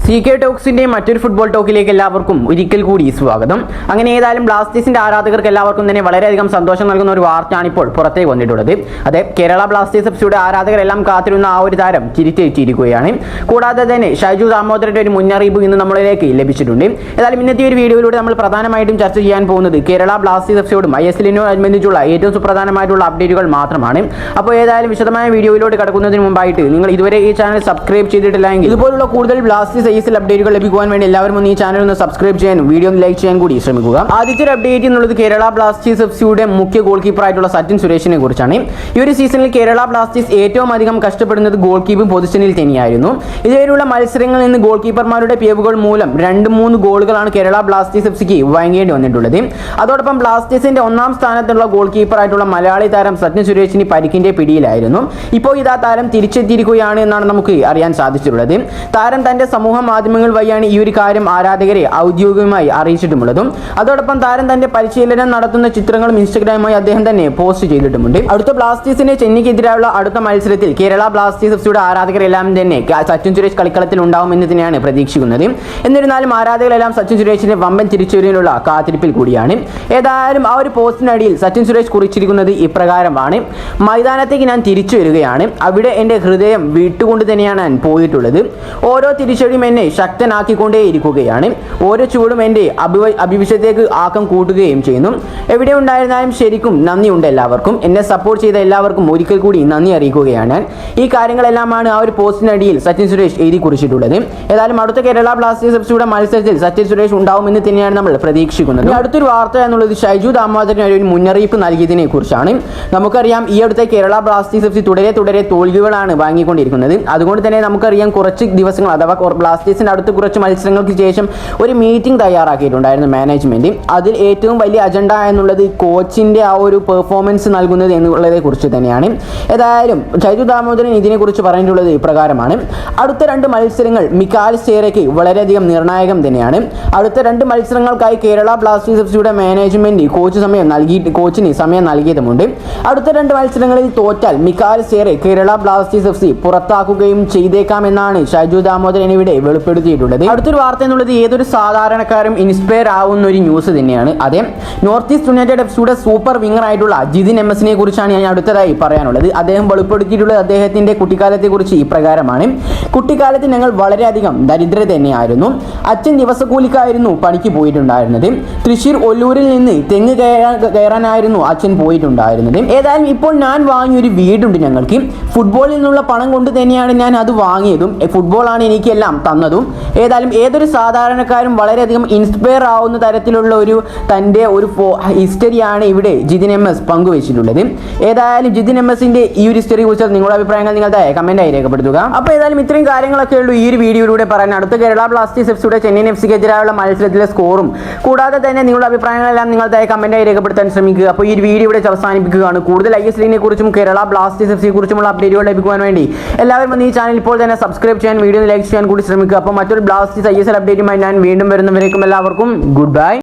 CK ടോക്സിന്റെ മറ്റൊരു football ടോക്കിലേക്ക് എല്ലാവർക്കും ഒരിക്കൽ കൂടി സ്വാഗതം. അങ്ങനെ ഏതായാലും ബ്ലാസ്റ്റേഴ്സിന്റെ ആരാധകർക്ക് എല്ലാവർക്കും തന്നെ വളരെയധികം സന്തോഷം നൽകുന്ന ഒരു വാർത്തയാണ് ഇപ്പോൾ പുറത്തേക്ക് വന്നിട്ടുള്ളത്. അതെ, കേരള ബ്ലാസ്റ്റേഴ്സ് എഫ്സിയുടെ ആരാധകരെല്ലാം കാത്തിരുന്ന ആ ഒരു താരം തിരിച്ചെത്തിയിരിക്കുകയാണ്. കൂടാതെ തന്നെ ഷൈജു ദാമോദരന്റെ ഒരു മുന്നറിയിപ്പ് ഇന്ന് നമ്മളിലേക്ക് ലഭിച്ചിട്ടുണ്ട്. ഏതായാലും ഇന്നത്തെ ഒരു വീഡിയോയിലൂടെ നമ്മൾ പ്രധാനമായിട്ടും ചർച്ച ചെയ്യാൻ പോകുന്നത് കേരള ബ്ലാസ്റ്റേഴ്സ് എഫ്സിയോടും ISL-അനുബന്ധിച്ചുള്ള ഏറ്റവും സുപ്രധാനമായിട്ടുള്ള അപ്ഡേറ്റുകൾ മാത്രമാണ്. അപ്പോൾ ഏതായാലും വിശദമായ വീഡിയോയിലോട്ട് കടക്കുന്നതിന് മുമ്പായിട്ട് നിങ്ങൾ ഇതുവരെ ഈ ചാനൽ സബ്സ്ക്രൈബ് ചെയ്തിട്ടില്ലെങ്കിൽ ഇതുപോലുള്ള കൂടുതൽ ബ്ലാസ്റ്റേഴ്സ് ISL അപ്ഡേറ്റുകൾ ലഭിക്കുവാൻ വേണ്ടി എല്ലാവരും ഒന്ന് ഈ ചാനൽ ഒന്ന് സബ്സ്ക്രൈബ് ചെയ്യാനും വീഡിയോ ഒന്ന് ലൈക്ക് ചെയ്യാൻ കൂടി ശ്രമിക്കുക. ആദ്യത്തെ ഒരു അപ്ഡേറ്റ് എന്നുള്ളത് കേരള ബ്ലാസ്റ്റേഴ്സ് എഫ്സിയുടെ മുഖ്യ ഗോൾ കീപ്പർ ആയിട്ടുള്ള സച്ചിൻ സുരേഷിനെ കുറിച്ചാണ്. ഈ ഒരു സീസണിൽ കേരള ബ്ലാസ്റ്റേഴ്സ് ഏറ്റവും അധികം കഷ്ടപ്പെടുന്നത് ഗോൾ കീപ്പിംഗ് പൊസിഷനിൽ തന്നെയായിരുന്നു. ഇതുവരെയുള്ള മത്സരങ്ങളിൽ നിന്ന് ഗോൾ കീപ്പർമാരുടെ പിഴവുകൾ മൂലം 2-3 ഗോളുകളാണ് കേരള ബ്ലാസ്റ്റേഴ്സ് എഫ്സിക്ക് വഴങ്ങേണ്ടി വന്നിട്ടുള്ളത്. അതോടൊപ്പം ബ്ലാസ്റ്റേഴ്സിന്റെ ഒന്നാം സ്ഥാനത്തുള്ള ഗോൾ കീപ്പർ ആയിട്ടുള്ള മലയാളി താരം സച്ചിൻ സുരേഷിന് പരിക്കിന്റെ പിടിയിലായിരുന്നു. ഇപ്പോൾ ഇതാ താരം തിരിച്ചെത്തിയിരിക്കുകയാണ് എന്നാണ് നമുക്ക് അറിയാൻ സാധിച്ചിട്ടുള്ളത്. താരം തന്റെ സമൂഹ മാധ്യമങ്ങൾ വഴിയാണ് ഈ ഒരു കാര്യം ആരാധകരെ ഔദ്യോഗികമായി അറിയിച്ചിട്ടുമുള്ളതും. അതോടൊപ്പം താരം തന്റെ പരിശീലനം നടത്തുന്ന ചിത്രങ്ങളും ഇൻസ്റ്റഗ്രാമുമായി അദ്ദേഹം തന്നെ പോസ്റ്റ് ചെയ്തിട്ടുമുണ്ട്. അടുത്ത ബ്ലാസ്റ്റേഴ്സിന്റെ ചെന്നൈക്കെതിരായുള്ള അടുത്ത മത്സരത്തിൽ കേരള ബ്ലാസ്റ്റേഴ്സ് എഫ്സിയുടെ ആരാധകരെല്ലാം തന്നെ സച്ചിൻ സുരേഷ് കളിക്കളത്തിൽ ഉണ്ടാവുമെന്ന് തന്നെയാണ് പ്രതീക്ഷിക്കുന്നത്. എന്നിരുന്നാലും ആരാധകരെല്ലാം സച്ചിൻ സുരേഷിന്റെ വമ്പൻ തിരിച്ചുവരവിനുള്ള കാത്തിരിപ്പിൽ കൂടിയാണ്. ഏതായാലും ആ ഒരു പോസ്റ്റിനടിയിൽ സച്ചിൻ സുരേഷ് കുറിച്ചിരിക്കുന്നത് ഇപ്രകാരമാണ്: മൈതാനത്തേക്ക് ഞാൻ തിരിച്ചു വരികയാണ്. അവിടെ എൻ്റെ ഹൃദയം വിട്ടുകൊണ്ട് തന്നെയാണ് ഞാൻ പോയിട്ടുള്ളത്. ഓരോ തിരിച്ചടിയും എന്നെ ശക്തനാക്കിക്കൊണ്ടേയിരിക്കുകയാണ്. ഓരോ ചൂടും എൻ്റെ അഭിവിശ്യത്തേക്ക് ആക്കം കൂട്ടുകയും ചെയ്യുന്നു. എവിടെ ഉണ്ടായിരുന്നാലും ശരിക്കും നന്ദിയുണ്ട് എല്ലാവർക്കും. എന്നെ സപ്പോർട്ട് ചെയ്ത എല്ലാവർക്കും ഒരിക്കൽ കൂടി നന്ദി അറിയിക്കുകയാണ്. ഈ കാര്യങ്ങളെല്ലാമാണ് ആ ഒരു പോസ്റ്റിനടിയിൽ സച്ചിൻ സുരേഷ് എഴുതി കുറിച്ചിട്ടുള്ളത്. ഏതായാലും അടുത്ത കേരള ബ്ലാസ്റ്റേഴ്സ് എഫ്സിയുടെ മത്സരത്തിൽ സച്ചിൻ സുരേഷ് ഉണ്ടാവുമെന്ന് തന്നെയാണ് നമ്മൾ പ്രതീക്ഷിക്കുന്നത്. അടുത്തൊരു വാർത്ത എന്നുള്ളത് ഷൈജു ദാമോദരൻ ഒരു മുന്നറിയിപ്പ് നൽകിയതിനെ കുറിച്ചാണ്. നമുക്കറിയാം, ഈ അടുത്ത കേരള ബ്ലാസ്റ്റേഴ്സ് എഫ്സി തുടരെ തോൽവികളാണ് വാങ്ങിക്കൊണ്ടിരിക്കുന്നത്. അതുകൊണ്ട് തന്നെ നമുക്കറിയാം, കുറച്ച് ദിവസങ്ങൾ അഥവാ ബ്ലാസ്റ്റേഴ്സിന്റെ അടുത്ത് കുറച്ച് മത്സരങ്ങൾക്ക് ശേഷം ഒരു മീറ്റിംഗ് തയ്യാറാക്കിയിട്ടുണ്ടായിരുന്നു മാനേജ്മെന്റ്. അതിൽ ഏറ്റവും വലിയ അജണ്ട എന്നുള്ളത് കോച്ചിന്റെ ആ ഒരു പെർഫോമൻസ് നൽകുന്നത് എന്നുള്ളതെ കുറിച്ച് തന്നെയാണ്. ഏതായാലും ഷൈജു ദാമോദരൻ ഇതിനെക്കുറിച്ച് പറഞ്ഞിട്ടുള്ളത് ഇപ്രകാരമാണ്: അടുത്ത 2 മത്സരങ്ങൾ മിക്കാൽ സേറയ്ക്ക് വളരെയധികം നിർണായകം തന്നെയാണ്. അടുത്ത 2 മത്സരങ്ങൾക്കായി കേരള ബ്ലാസ്റ്റേഴ്സ് എഫ്സിയുടെ മാനേജ്മെന്റ് കോച്ചിന് സമയം നൽകിയതുമുണ്ട്. അടുത്ത 2 മത്സരങ്ങളിൽ തോറ്റാൽ Mikael Stahre Kerala Blasters FC പുറത്താക്കുകയും ചെയ്തേക്കാമെന്നാണ് ഷൈജു ദാമോദരൻ ഇവിടെ വെളിപ്പെടുത്തിയിട്ടുള്ളത്. അടുത്തൊരു വാർത്ത എന്നുള്ളത് ഏതൊരു സാധാരണക്കാരും ഇൻസ്പയർ ആവുന്ന ഒരു ന്യൂസ് തന്നെയാണ്. അതെ, നോർത്ത് ഈസ്റ്റ് യുണൈറ്റഡ് എഫ്സിയുടെ സൂപ്പർ വിങ്ങർ ആയിട്ടുള്ള ജിതിൻ MS-നെ കുറിച്ചാണ് ഞാൻ അടുത്തതായി പറയാനുള്ളത്. അദ്ദേഹം വെളിപ്പെടുത്തിയിട്ടുള്ളത് അദ്ദേഹത്തിന്റെ കുട്ടിക്കാലത്തെ കുറിച്ച് ഇപ്രകാരമാണ്: കുട്ടിക്കാലത്ത് ഞങ്ങൾ വളരെയധികം ദരിദ്രത തന്നെയായിരുന്നു. അച്ഛൻ ദിവസക്കൂലിക്കായിരുന്നു പണിക്ക് പോയിട്ടുണ്ടായിരുന്നത്. തൃശ്ശൂർ ഒല്ലൂരിൽ നിന്ന് തെങ്ങ് കയറാനായിരുന്നു അച്ഛൻ പോയിട്ടുണ്ടായിരുന്നത്. ഏതായാലും ഇപ്പോൾ ഞാൻ വാങ്ങിയൊരു വീടുണ്ട് ഞങ്ങൾക്ക്. ഫുട്ബോളിൽ നിന്നുള്ള പണം കൊണ്ട് തന്നെയാണ് ഞാൻ അത് വാങ്ങിയതും. ഫുട്ബോളാണ് എനിക്കെല്ലാം തന്നതും. ഏതായാലും ഏതൊരു സാധാരണക്കാരും വളരെയധികം ഇൻസ്പയർ ആവുന്ന തരത്തിലുള്ള തൻ്റെ ഒരു ഹിസ്റ്ററിയാണ് ഇവിടെ ജിതിൻ MS പങ്കുവച്ചിട്ടുള്ളത്. ഏതായാലും ജിതിൻ MS-ന്റെ ഈ ഒരു ഹിസ്റ്ററിയെ കുറിച്ച് നിങ്ങളുടെ അഭിപ്രായങ്ങൾ നിങ്ങളുടെ കമന്റായി രേഖപ്പെടുത്തുക. അപ്പോൾ ഏതായാലും ഇത്രയും കാര്യങ്ങളൊക്കെ ഉള്ളൂ ഈ ഒരു വീഡിയോയിലൂടെ പറയാൻ. അടുത്ത കേരള ബ്ലാസ്റ്റേഴ്സ് എഫ്സിയുടെ ചെന്നൈയിൻ FCക്കെതിരായുള്ള മത്സരത്തിലെ സ്കോറും കൂടാതെ തന്നെ നിങ്ങളുടെ അഭിപ്രായങ്ങളെല്ലാം നിങ്ങളുടെ കമന്റായി രേഖപ്പെടുത്താൻ ശ്രമിക്കുക. അപ്പോൾ ഈ ഒരു വീഡിയോ ഇവിടെ അവസാനിപ്പിക്കുകയാണ്. കൂടുതൽ ISL-നെ കുറിച്ചും കേരള ബ്ലാസ്റ്റേഴ്സ് എഫ്സിയെ കുറിച്ചുമുള്ള അപ്ഡേറ്റുകൾ ലഭിക്കുവാൻ വേണ്ടി എല്ലാവരും ഈ ചാനൽ ഇപ്പോൾ തന്നെ സബ്സ്ക്രൈബ് ചെയ്യാൻ വീഡിയോ ലൈക്ക് ചെയ്യാൻ കൂടി ശ്രമിക്കുക. അപ്പോൾ മറ്റൊരു ബ്ലാസ്റ്റേഴ്സ് ISL അപ്ഡേറ്റുമായി ഞാൻ വീണ്ടും വരുന്നവരേക്കും എല്ലാവർക്കും ഗുഡ് ബൈ.